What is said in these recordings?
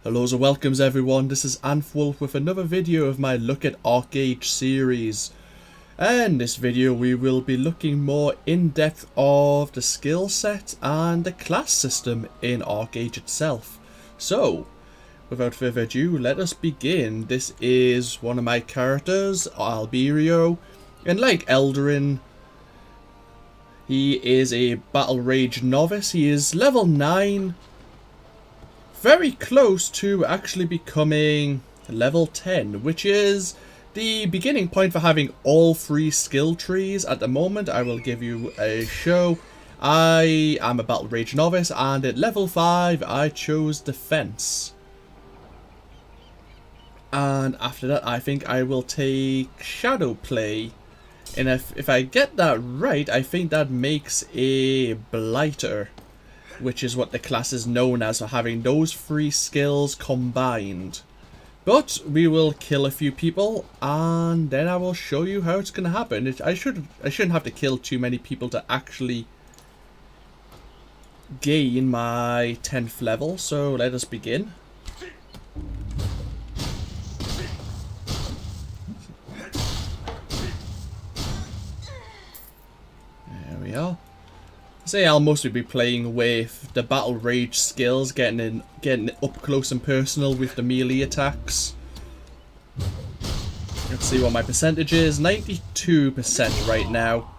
Hello and welcomes everyone, this is AnthWolf with another video of my Look at ArcheAge series. And in this video we will be looking more in depth of the skill set and the class system in ArcheAge itself. So, without further ado, let us begin. This is one of my characters, Albireo, and like Eldarin, he is a Battle Rage novice. He is level 9. Very close to actually becoming level 10, which is the beginning point for having all 3 skill trees. At the moment, I will give you a show. I am a Battle Rage novice, and at level 5, I chose defense. And after that, I think I will take shadow play. And if I get that right, I think that makes a blighter, which is what the class is known as, for having those 3 skills combined. But we will kill a few people, and then I will show you how it's going to happen. I shouldn't have to kill too many people to actually gain my 10th level, so let us begin. There we are. Say I'll mostly be playing with the Battle Rage skills, getting up close and personal with the melee attacks. Let's see what my percentage is. 92% right now.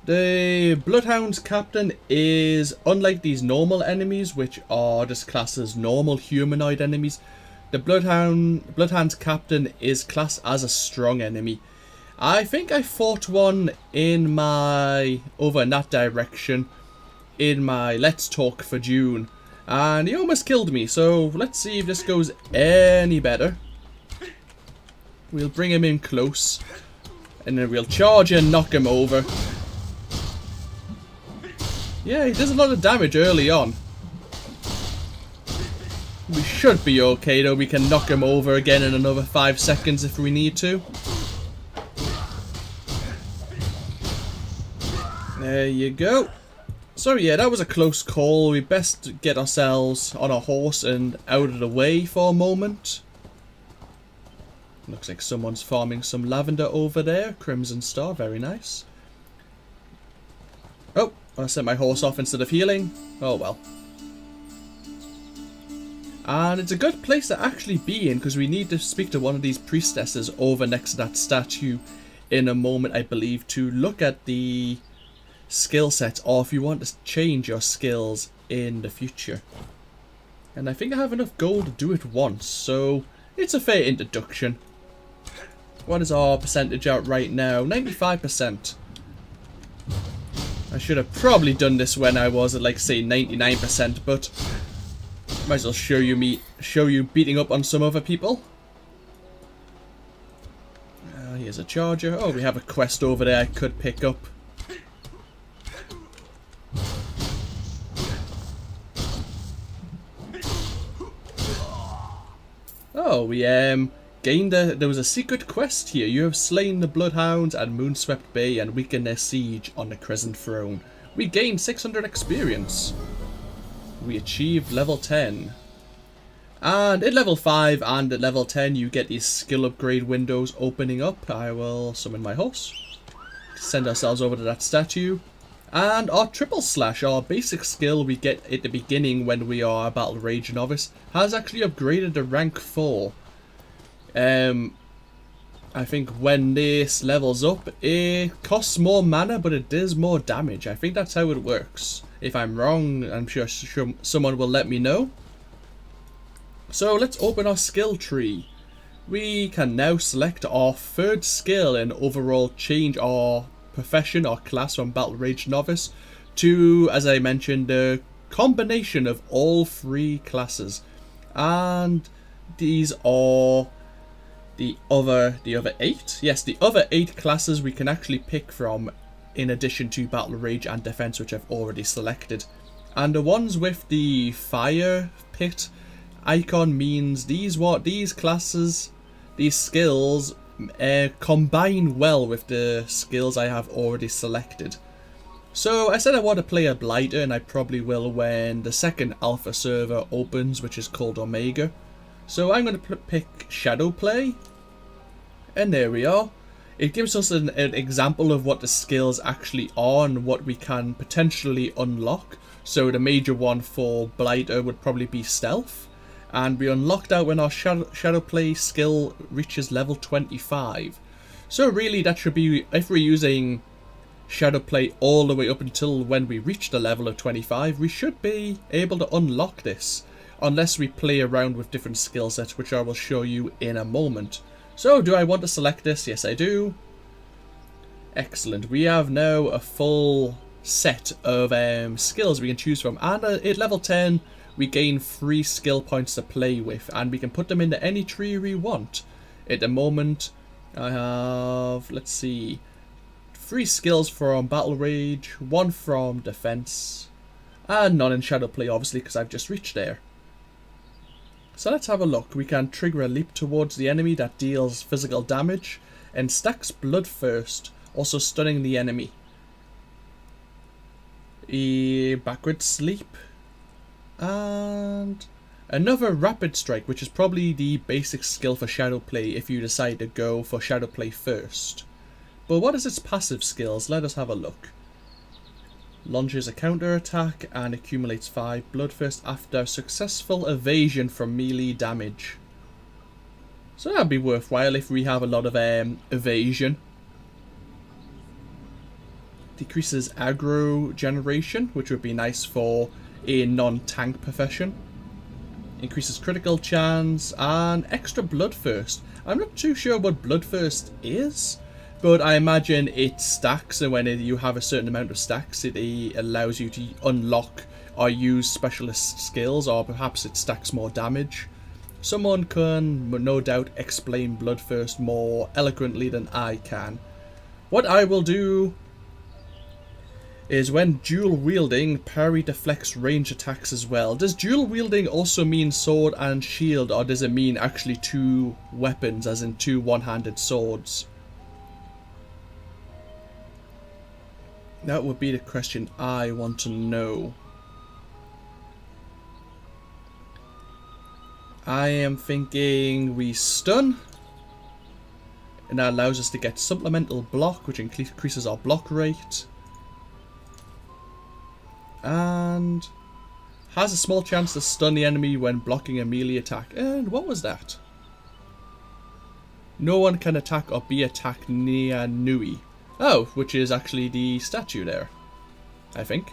The Bloodhound's captain is, unlike these normal enemies, which are just classed as normal humanoid enemies, the Bloodhound's captain is classed as a strong enemy. I think I fought one in my, over in that direction, in my Let's Talk for June, and he almost killed me, so let's see if this goes any better. We'll bring him in close, and then we'll charge and knock him over. Yeah, he does a lot of damage early on. We should be okay though, we can knock him over again in another 5 seconds if we need to. There you go. So yeah, that was a close call. We best get ourselves on a horse and out of the way for a moment. Looks like someone's farming some lavender over there. Crimson Star, very nice. Oh, I sent my horse off instead of healing. Oh well. And it's a good place to actually be in, because we need to speak to one of these priestesses over next to that statue in a moment, I believe, to look at the skill set, or if you want to change your skills in the future. And I think I have enough gold to do it once, so it's a fair introduction. What is our percentage out right now? 95%. I should have probably done this when I was at, like, say 99%, but might as well show you beating up on some other people. Here's a charger. Oh, we have a quest over there I could pick up. Oh, we gained there was a secret quest here. You have slain the Bloodhounds at Moonswept Bay and weakened their siege on the Crescent Throne. We gained 600 experience. We achieved level 10. And at level 5 and at level 10 you get these skill upgrade windows opening up. I will summon my horse. Send ourselves over to that statue. And our triple slash, our basic skill we get at the beginning when we are a Battle Rage novice, has actually upgraded to rank 4. I think when this levels up, it costs more mana, but it does more damage. I think that's how it works. If I'm wrong, I'm sure someone will let me know. So let's open our skill tree. We can now select our 3rd skill and overall change our profession or class from Battle Rage novice to, as I mentioned, a combination of all 3 classes. And these are the other 8? Yes, the other 8 classes we can actually pick from, in addition to Battle Rage and Defense, which I've already selected. And the ones with the fire pit icon means these classes, these skills combine well with the skills I have already selected. So I said I want to play a blighter, and I probably will when the second alpha server opens, which is called Omega. So I'm going to pick Shadow Play, and there we are. It gives us an example of what the skills actually are and what we can potentially unlock. So the major one for blighter would probably be stealth, and we unlock that when our shadow play skill reaches level 25. So really that should be, if we're using shadow play all the way up until when we reach the level of 25, we should be able to unlock this, unless we play around with different skill sets, which I will show you in a moment. So do I want to select this? Yes, I do. Excellent. We have now a full set of skills we can choose from, and at level 10 we gain 3 skill points to play with, and we can put them into any tree we want. At the moment I have, let's see, 3 skills from battle rage, 1 from defense, and none in shadow play, obviously, because I've just reached there. So let's have a look. We can trigger a leap towards the enemy that deals physical damage and stacks blood first, also stunning the enemy. A backward sleep, and another rapid strike, which is probably the basic skill for shadow play if you decide to go for shadow play first. But what is its passive skills? Let us have a look. Launches a counter attack and accumulates 5 bloodthirst after successful evasion from melee damage. So that'd be worthwhile if we have a lot of evasion. Decreases aggro generation, which would be nice for a non-tank profession. Increases critical chance and extra bloodthirst. I'm not too sure what bloodthirst is, but I imagine it stacks, and when you have a certain amount of stacks, it allows you to unlock or use specialist skills, or perhaps it stacks more damage. Someone can no doubt explain bloodthirst more eloquently than I can. What I will do is, when dual wielding, parry deflects range attacks as well. Does dual wielding also mean sword and shield, or does it mean actually 2 weapons, as in 2 one-handed swords? That would be the question I want to know. I am thinking we stun, and that allows us to get supplemental block, which increases our block rate, and has a small chance to stun the enemy when blocking a melee attack. And what was that? No one can attack or be attacked near Nui. Oh, which is actually the statue there, I think.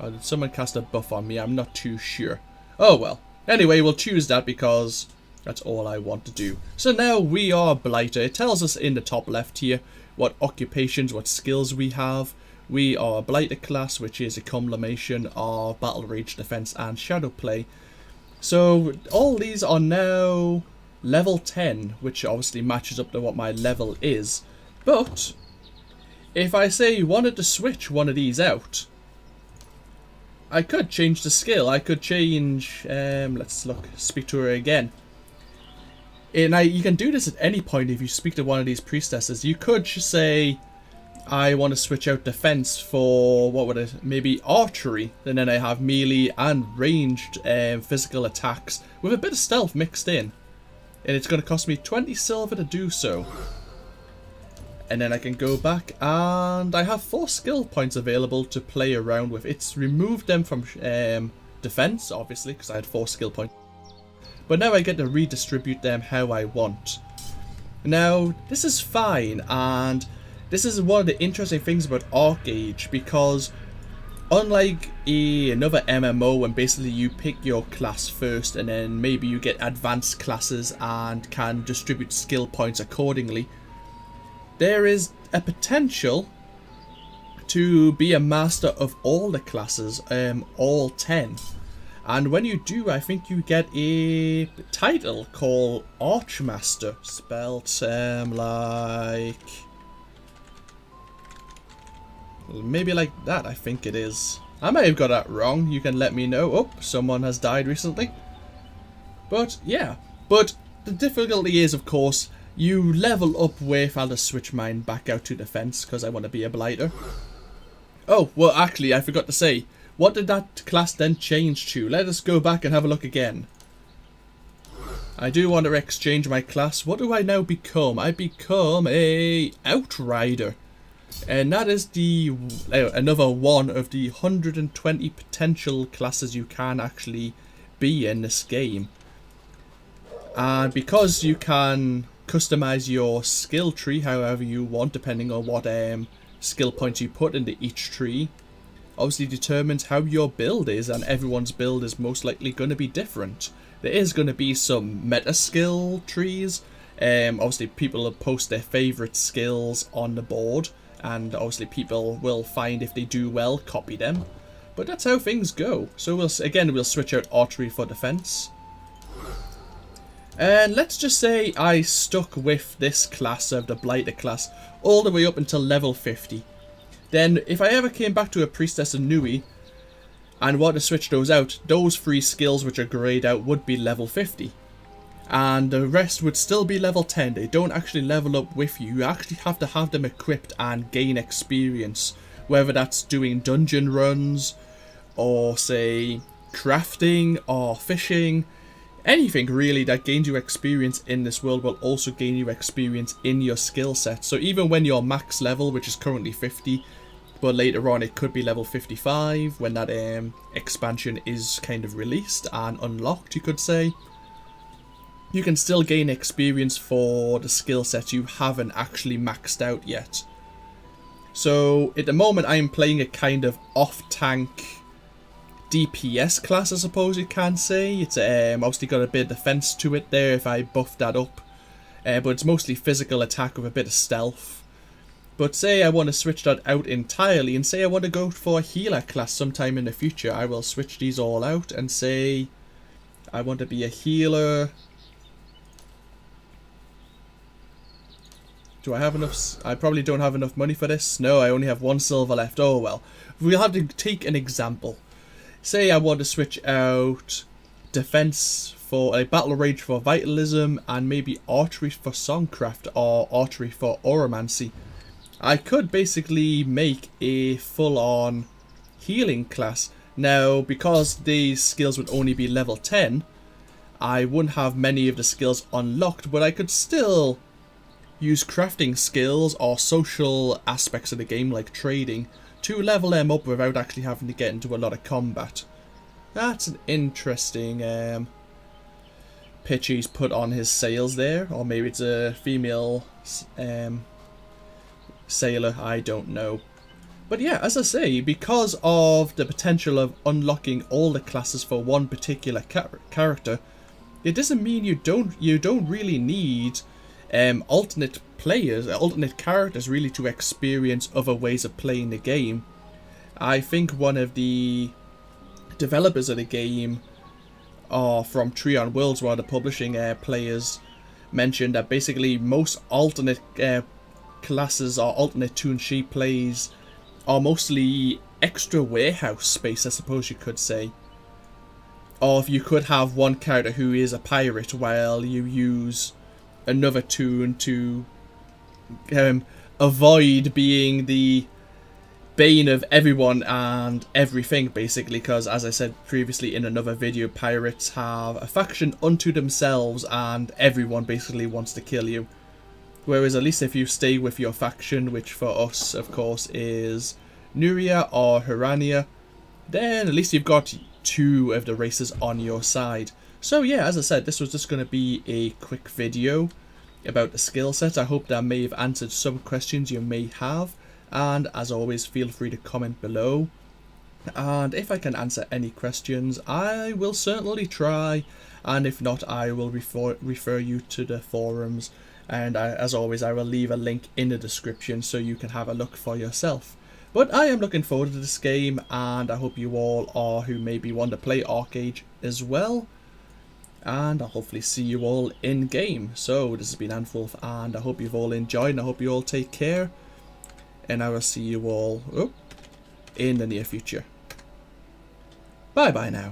Oh, did someone cast a buff on me? I'm not too sure. Oh well. Anyway, we'll choose that because that's all I want to do. So now we are Blighter. It tells us in the top left here what occupations, what skills we have. We are a Blighter class, which is a combination of Battle Rage, Defense, and Shadow Play. So all these are now level 10, which obviously matches up to what my level is. But if I say you wanted to switch one of these out, I could change the skill. I could change, let's look, speak to her again. And you can do this at any point if you speak to one of these priestesses. You could just say, I want to switch out defense for, what would it, maybe archery. And then I have melee and ranged physical attacks with a bit of stealth mixed in. And it's going to cost me 20 silver to do so. And then I can go back and I have 4 skill points available to play around with. It's removed them from defense, obviously, because I had 4 skill points. But now I get to redistribute them how I want. Now, this is fine, and this is one of the interesting things about ArcheAge, because unlike another MMO, when basically you pick your class first and then maybe you get advanced classes and can distribute skill points accordingly, there is a potential to be a master of all the classes, all 10. And when you do, I think you get a title called Archmaster, spelled like, maybe like that, I think it is. I may have got that wrong, you can let me know. Oh, someone has died recently. But yeah, but the difficulty is, of course, You level up with, I'll just switch mine back out to defense because I want to be a blighter. Oh, well actually I forgot to say, what did that class then change to? Let us go back and have a look again. I do want to exchange my class. What do I now become? I become a outrider. And that is the another one of the 120 potential classes you can actually be in this game. And because you can customize your skill tree however you want, depending on what skill points you put into each tree, obviously determines how your build is, and everyone's build is most likely going to be different. There is going to be some meta skill trees. Obviously people will post their favorite skills on the board, and obviously people will find if they do well, copy them. But that's how things go. So we'll switch out archery for defense. And let's just say I stuck with this class of the blighter class all the way up until level 50. Then if I ever came back to a priestess and Nui and want to switch those out, those 3 skills which are grayed out would be level 50. And the rest would still be level 10. They don't actually level up with you. You actually have to have them equipped and gain experience. Whether that's doing dungeon runs, or say crafting, or fishing. Anything really that gains you experience in this world will also gain you experience in your skill set. So even when you're max level, which is currently 50, but later on it could be level 55 when that expansion is kind of released and unlocked, you could say, you can still gain experience for the skill set you haven't actually maxed out yet. So at the moment I am playing a kind of off-tank DPS class, I suppose you can say. It's obviously got a bit of defense to it there if I buff that up, but it's mostly physical attack with a bit of stealth. But say I want to switch that out entirely, and say I want to go for a healer class sometime in the future, I will switch these all out and say I want to be a healer. Do I have enough? I probably don't have enough money for this. No, I only have 1 silver left. Oh well. We'll have to take an example. Say I want to switch out defense for a battle rage for vitalism, and maybe archery for songcraft, or archery for oromancy. I could basically make a full-on healing class. Now, because these skills would only be level 10, I wouldn't have many of the skills unlocked, but I could still use crafting skills or social aspects of the game like trading to level them up without actually having to get into a lot of combat. That's an interesting pitch he's put on his sails there, or maybe it's a female sailor, I don't know. But yeah, as I say, because of the potential of unlocking all the classes for one particular character, it doesn't mean you don't really need alternate characters really to experience other ways of playing the game. I think one of the developers of the game, from Treon Worlds, where the publishing players, mentioned that basically most alternate classes or alternate toons she plays are mostly extra warehouse space, I suppose you could say. Or if you could have one character who is a pirate while you use another toon to avoid being the bane of everyone and everything, basically, because as I said previously in another video, pirates have a faction unto themselves and everyone basically wants to kill you. Whereas at least if you stay with your faction, which for us of course is Nuria or Hirania, then at least you've got 2 of the races on your side. So yeah, as I said, this was just going to be a quick video about the skill set. I hope that may have answered some questions you may have, and as always, feel free to comment below, and if I can answer any questions I will certainly try, and if not I will refer you to the forums, and as always I will leave a link in the description so you can have a look for yourself. But I am looking forward to this game, and I hope you all are who maybe want to play ArcheAge as well. And I'll hopefully see you all in game. So this has been AnthWolf, and I hope you've all enjoyed, and I hope you all take care. And I will see you all in the near future. Bye bye now.